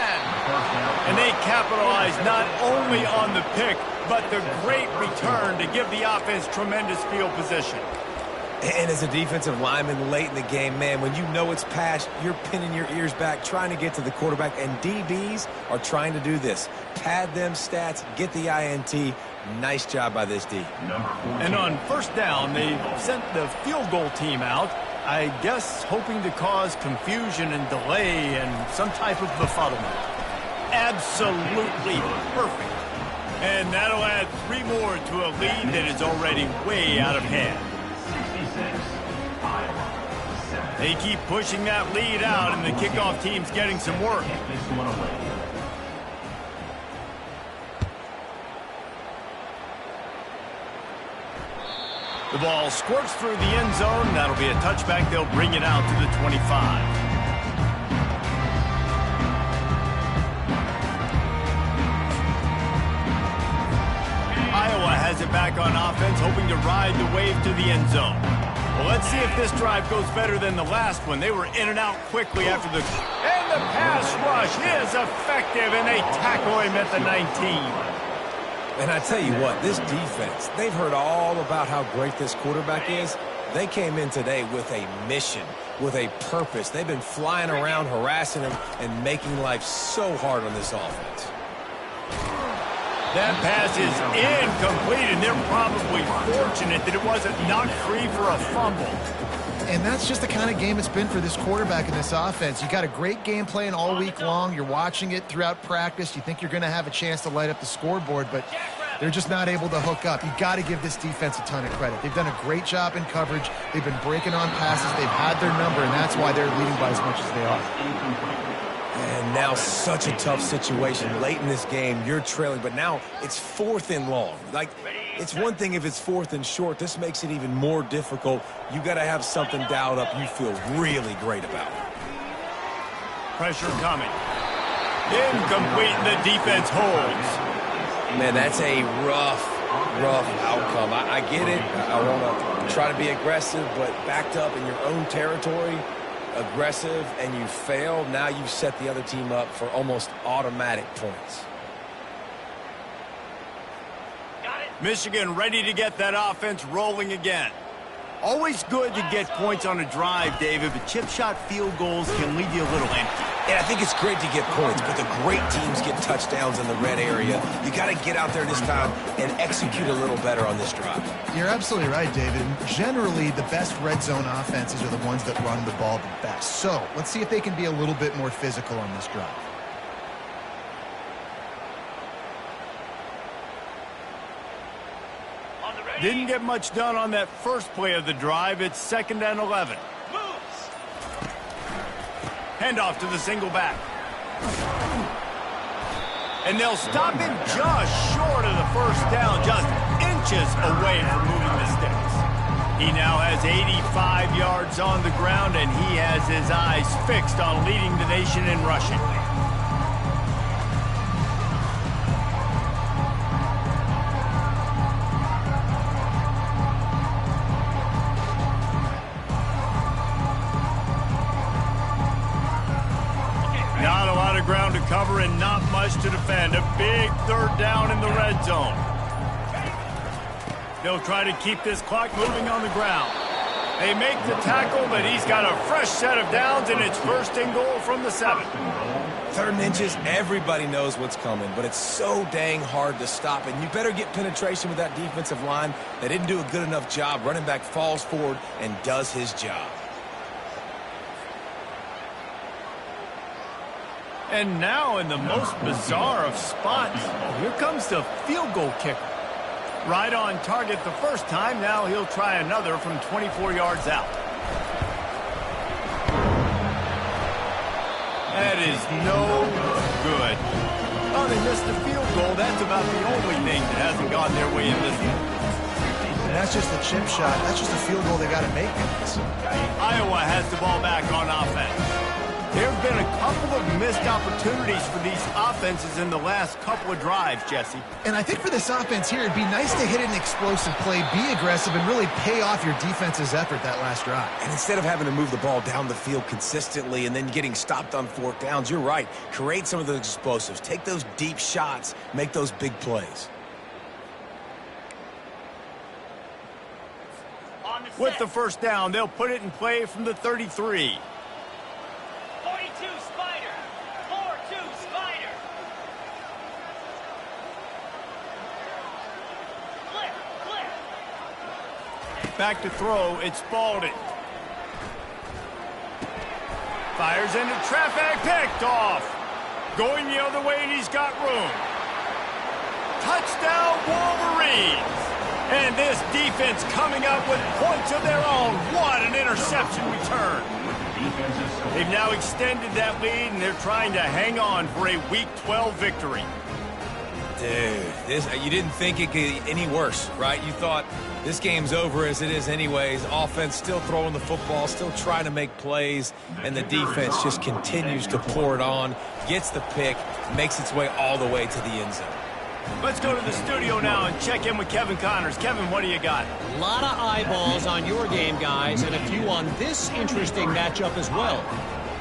And they capitalize not only on the pick, but the great return to give the offense tremendous field position. And as a defensive lineman late in the game, man, when you know it's past, you're pinning your ears back, trying to get to the quarterback, and DBs are trying to do this. Pad them stats, get the INT. Nice job by this D. And on first down, they sent the field goal team out, I guess hoping to cause confusion and delay and some type of befuddlement. Absolutely perfect. And that'll add 3 more to a lead that is already way out of hand. They keep pushing that lead out, and the kickoff team's getting some work. The ball squirts through the end zone. That'll be a touchback. They'll bring it out to the 25. has it back on offense, hoping to ride the wave to the end zone. Well, let's see if this drive goes better than the last one. They were in and out quickly after the... And the pass rush is effective, and they tackle him at the 19. And I tell you what, this defense, they've heard all about how great this quarterback is. They came in today with a mission, with a purpose. They've been flying around, harassing him, and making life so hard on this offense. That pass is incomplete, and they're probably fortunate that it wasn't knocked free for a fumble. And that's just the kind of game it's been for this quarterback in this offense. You got a great game plan all week long. You're watching it throughout practice. You think you're going to have a chance to light up the scoreboard, but they're just not able to hook up. You got to give this defense a ton of credit. They've done a great job in coverage. They've been breaking on passes. They've had their number, and that's why they're leading by as much as they are. And now such a tough situation. Late in this game, you're trailing, but now it's 4th and long. Like, it's one thing if it's 4th and short. This makes it even more difficult. You got to have something dialed up you feel really great about. Pressure coming. Incomplete, and the defense holds. Man, that's a rough outcome. I get it. I want to try to be aggressive, but backed up in your own territory, aggressive, and you fail. Now you've set the other team up for almost automatic points. Michigan ready to get that offense rolling again. Always good to get points on a drive, David, but chip shot field goals can leave you a little empty. And I think it's great to get points, but the great teams get touchdowns in the red area. You got to get out there this time and execute a little better on this drive. You're absolutely right, David. Generally, the best red zone offenses are the ones that run the ball the best. So let's see if they can be a little bit more physical on this drive. Didn't get much done on that first play of the drive. It's 2nd and 11. Handoff to the single back. And they'll stop him just short of the first down, just inches away from moving the sticks. He now has 85 yards on the ground, and he has his eyes fixed on leading the nation in rushing. Not a lot of ground to cover and not much to defend. A big 3rd down in the red zone. They'll try to keep this clock moving on the ground. They make the tackle, but he's got a fresh set of downs, and it's 1st and goal from the 7. 3rd and inches, everybody knows what's coming, but it's so dang hard to stop, and you better get penetration with that defensive line. They didn't do a good enough job. Running back falls forward and does his job. And now in the most bizarre of spots, here comes the field goal kicker. Right on target the first time, now he'll try another from 24 yards out. That is no good. Oh, they missed the field goal. That's about the only thing that hasn't gone their way in this one. And that's just the chip shot. That's just a field goal they got to make. Iowa has the ball back on offense. There have been a couple of missed opportunities for these offenses in the last couple of drives, Jesse. And I think for this offense here, it'd be nice to hit an explosive play, be aggressive, and really pay off your defense's effort that last drive. And instead of having to move the ball down the field consistently and then getting stopped on 4th downs, you're right. Create some of those explosives. Take those deep shots. Make those big plays. With the 1st down, they'll put it in play from the 33. 42 Spider. 4-2 Spider. Clip. Back to throw, it's Spalding. Fires into traffic, picked off. Going the other way, and he's got room. Touchdown, Wolverines. And this defense coming up with points of their own. What an interception return. They've now extended that lead, and they're trying to hang on for a Week 12 victory. Dude, you didn't think it could get any worse, right? You thought this game's over as it is anyways. Offense still throwing the football, still trying to make plays, and the defense just continues to pour it on, gets the pick, makes its way all the way to the end zone. Let's go to the studio now and check in with Kevin Connors. Kevin, what do you got? A lot of eyeballs on your game, guys, and a few on this interesting matchup as well.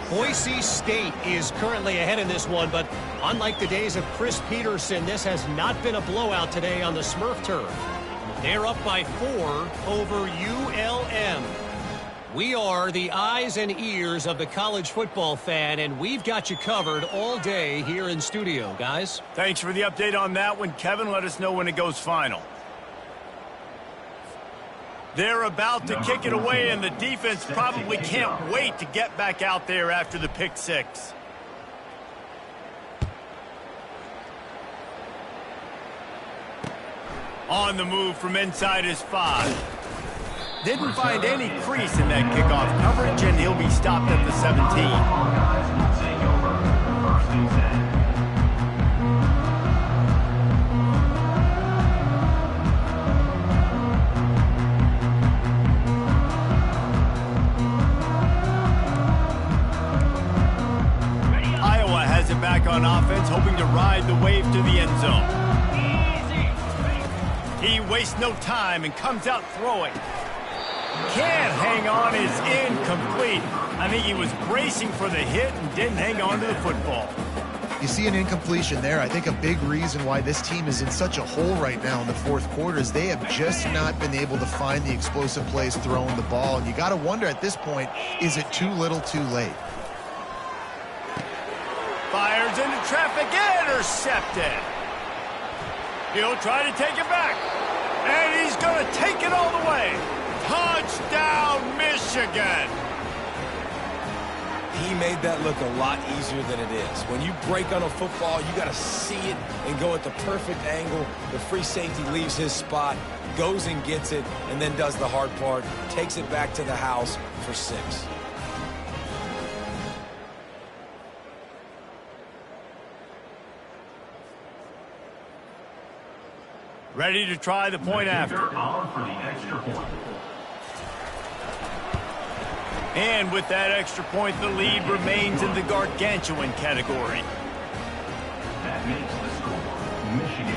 Boise State is currently ahead in this one, but unlike the days of Chris Peterson, this has not been a blowout today on the Smurf turf. They're up by 4 over ULM. We are the eyes and ears of the college football fan, and we've got you covered all day here in studio, guys. Thanks for the update on that one, Kevin. Let us know when it goes final. They're about to kick it away, and the defense probably can't wait to get back out there after the pick six. On the move from inside his 5. Didn't find any crease in that kickoff coverage, and he'll be stopped at the 17. Iowa has it back on offense, hoping to ride the wave to the end zone. He wastes no time and comes out throwing. Can't hang on, is incomplete. I think he was bracing for the hit and didn't hang on to the football. You see an incompletion there. I think a big reason why this team is in such a hole right now in the fourth quarter is they have just not been able to find the explosive plays throwing the ball. And you got to wonder at this point, is it too little too late? Fires into traffic, intercepted. He'll try to take it back. And he's going to take it all the way. Touchdown, Michigan! He made that look a lot easier than it is. When you break on a football, you got to see it and go at the perfect angle. The free safety leaves his spot, goes and gets it, and then does the hard part, takes it back to the house for 6. Ready to try the point after. And with that extra point, the lead remains in the gargantuan category. That makes the score, Michigan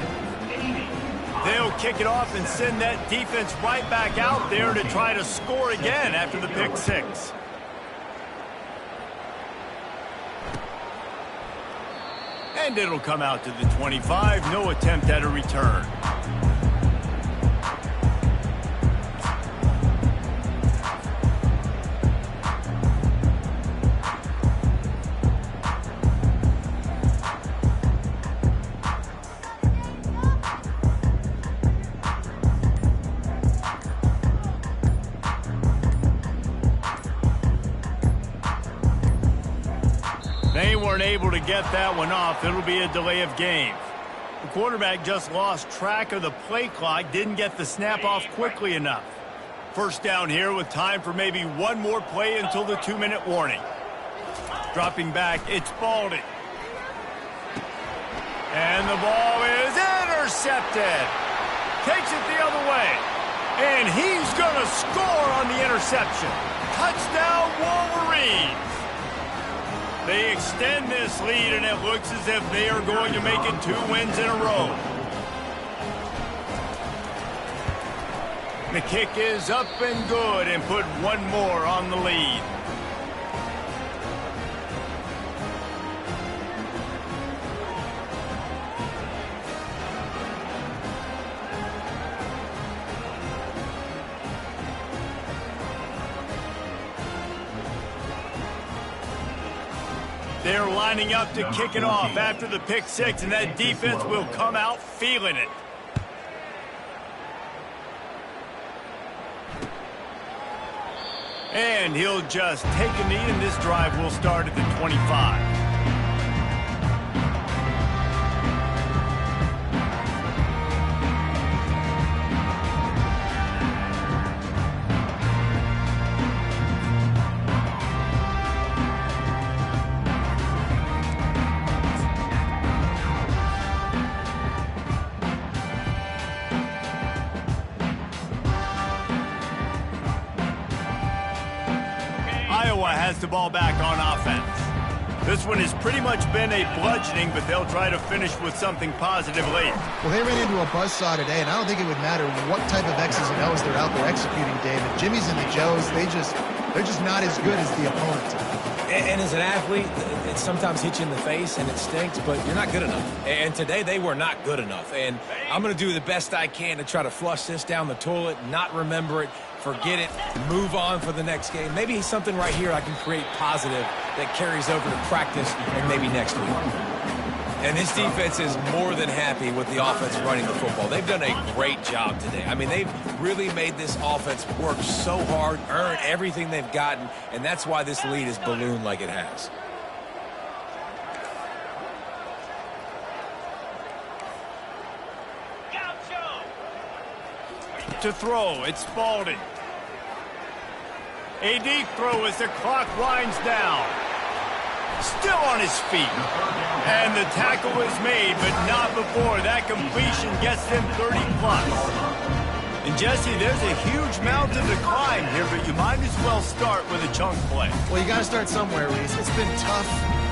80. They'll kick it off and send that defense right back out there to try to score again after the pick 6. And it'll come out to the 25. No attempt at a return. They weren't able to get that one off. It'll be a delay of game. The quarterback just lost track of the play clock, didn't get the snap off quickly enough. First down here with time for maybe one more play until the 2-minute warning. Dropping back, it's Baldy. And the ball is intercepted. Takes it the other way. And he's going to score on the interception. Touchdown, Wolverines. They extend this lead, and it looks as if they are going to make it 2 wins in a row. The kick is up and good and put one more on the lead. They're lining up to kick it off after the pick 6, and that defense will come out feeling it. And he'll just take a knee, and this drive will start at the 25. Iowa has the ball back on offense. This one has pretty much been a bludgeoning, but they'll try to finish with something positive late. Well, they ran into a buzzsaw today, and I don't think it would matter what type of X's and O's they're out there executing, David. Jimmy's and the Joes, they're just not as good as the opponent. And as an athlete, it sometimes hits you in the face and it stinks, but you're not good enough. And today they were not good enough. And I'm going to do the best I can to try to flush this down the toilet, not remember it, forget it, move on for the next game. Maybe something right here I can create positive that carries over to practice and maybe next week. And this defense is more than happy with the offense running the football. They've done a great job today. I mean, they've really made this offense work so hard, earn everything they've gotten, and that's why this lead is ballooned like it has. To throw, it's Spalding. A deep throw as the clock winds down. Still on his feet. And the tackle is made, but not before that completion gets them 30+. And Jesse, there's a huge mountain to climb here, but you might as well start with a chunk play. Well, you got to start somewhere, Reese. It's been tough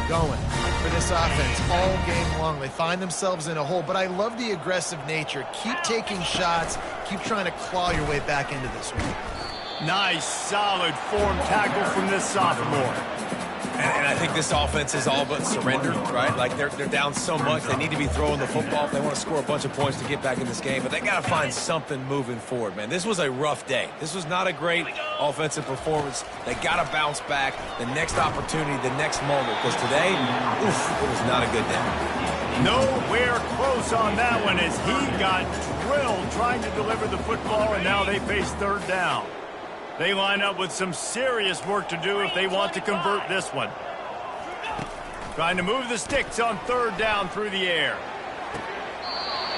going for this offense all game long. They find themselves in a hole, but I love the aggressive nature. Keep taking shots. Keep trying to claw your way back into this one. Nice, solid form tackle from this sophomore. And I think this offense is all but surrendered, right? Like they're down so much, they need to be throwing the football if they want to score a bunch of points to get back in this game. But they got to find something moving forward, man. This was a rough day. This was not a great offensive performance. They got to bounce back. The next opportunity, the next moment. Because today, oof, it was not a good day. Nowhere close on that one as he got drilled trying to deliver the football, and now they face third down. They line up with some serious work to do if they want to convert this one. Trying to move the sticks on third down through the air.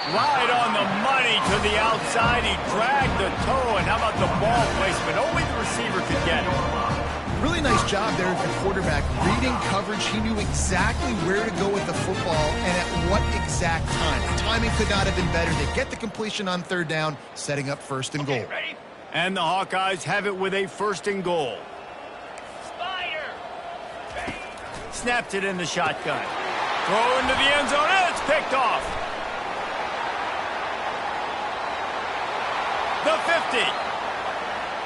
Right on the money to the outside. He dragged the toe, and how about the ball placement? Only the receiver could get it. Really nice job there at the quarterback. Reading coverage, he knew exactly where to go with the football and at what exact time. The timing could not have been better. They get the completion on third down, setting up first and goal. Ready? And the Hawkeyes have it with a first and goal. Spider. Snapped it in the shotgun. Throw into the end zone, and it's picked off. The 50.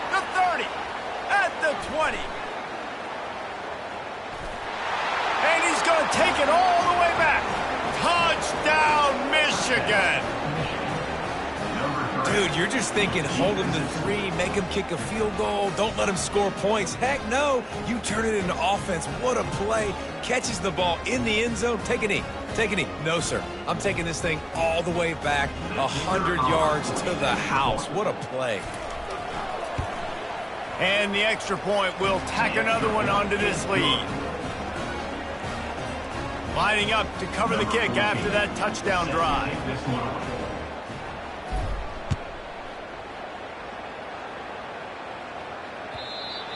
The 30. At the 20. And he's going to take it all the way back. Touchdown, Michigan. Dude, you're just thinking, hold him to 3, make him kick a field goal, don't let him score points. Heck no, you turn it into offense. What a play. Catches the ball in the end zone. Take a knee. Take a knee. No, sir. I'm taking this thing all the way back, 100 yards to the house. What a play. And the extra point will tack another one onto this lead. Lining up to cover the kick after that touchdown drive.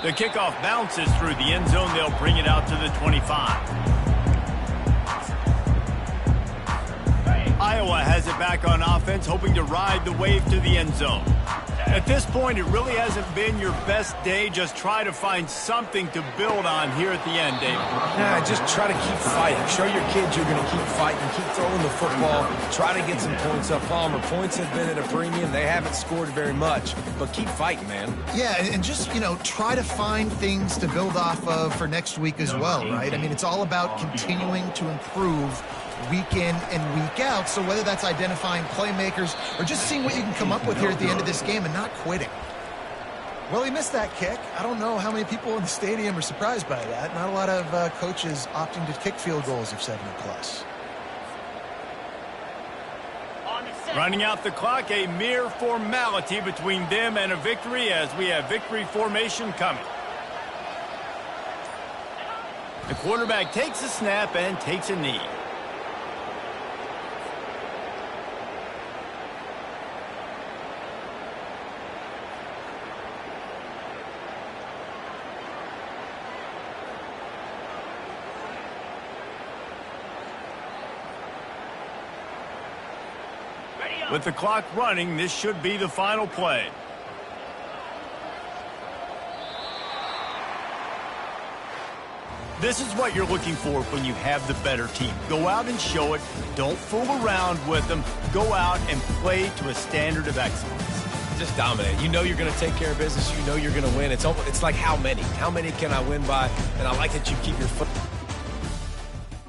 The kickoff bounces through the end zone. They'll bring it out to the 25. Iowa has it back on offense, hoping to ride the wave to the end zone. At this point, it really hasn't been your best day. Just try to find something to build on here at the end, David. Yeah, just try to keep fighting. Show your kids you're going to keep fighting. Keep throwing the football. Try to get some points up. Palmer, points have been at a premium. They haven't scored very much, but keep fighting, man. Yeah, and just, try to find things to build off of for next week as well, right? I mean, it's all about continuing to improve week in and week out. So whether that's identifying playmakers or just seeing what you can come up with here at the end of this game and not quitting. Well, he missed that kick. I don't know how many people in the stadium are surprised by that. Not a lot of coaches opting to kick field goals of 70+. Running out the clock, a mere formality between them and a victory as we have victory formation coming. The quarterback takes a snap and takes a knee. With the clock running, this should be the final play. This is what you're looking for when you have the better team. Go out and show it. Don't fool around with them. Go out and play to a standard of excellence. Just dominate. You know you're going to take care of business. You know you're going to win. It's like how many? How many can I win by? And I like that you keep your foot.